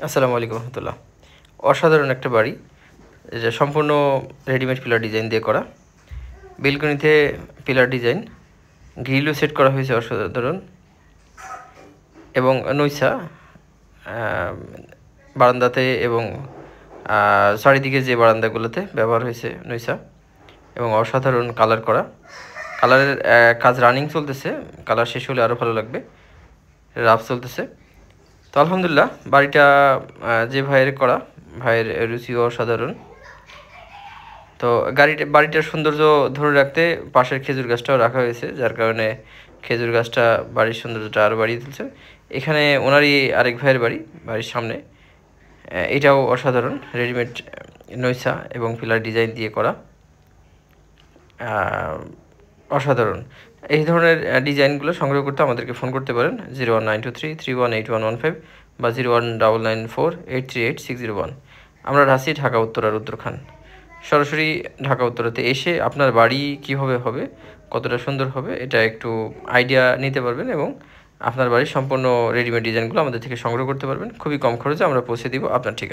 আসসালামু আলাইকুম রহমতুল্লাহ। অসাধারণ একটা বাড়ি, এটা সম্পূর্ণ রেডিমেড পিলার ডিজাইন দিয়ে করা। বেলকনিতে পিলার ডিজাইন, গ্রিলও সেট করা হয়েছে অসাধারণ, এবং নৈসা বারান্দাতে এবং চারিদিকে যে বারান্দাগুলোতে ব্যবহার হয়েছে নৈসা, এবং অসাধারণ কালার করা। কালারের কাজ রানিং চলতেছে, কালার শেষ হলে আরও ভালো লাগবে। রাফ চলতেছে। তো আলহামদুলিল্লাহ, বাড়িটা যে ভাইয়ের করা, ভাইয়ের রুচিও অসাধারণ। তো বাড়িটার সৌন্দর্য ধরে রাখতে পাশের খেজুর গাছটাও রাখা হয়েছে, যার কারণে খেজুর গাছটা বাড়ির সৌন্দর্যটা আরও বাড়িয়ে তুলছে। এখানে ওনারই আরেক ভাইয়ের বাড়ির সামনে, এটাও অসাধারণ, রেডিমেড নৈসা এবং পিলার ডিজাইন দিয়ে করা, অসাধারণ। এই ধরনের ডিজাইনগুলো সংগ্রহ করতে আমাদেরকে ফোন করতে পারেন 01923318115 বা 01994838601। আমরা রাশি ঢাকা উত্তরা রুদ্রখান। সরাসরি ঢাকা উত্তরাতে এসে আপনার বাড়ি কীভাবে হবে, কতটা সুন্দর হবে, এটা একটু আইডিয়া নিতে পারবেন, এবং আপনার বাড়ির সম্পূর্ণ রেডিমেড ডিজাইনগুলো আমাদের থেকে সংগ্রহ করতে পারবেন। খুবই কম খরচে আমরা পৌঁছে দিব আপনার ঠিকানা।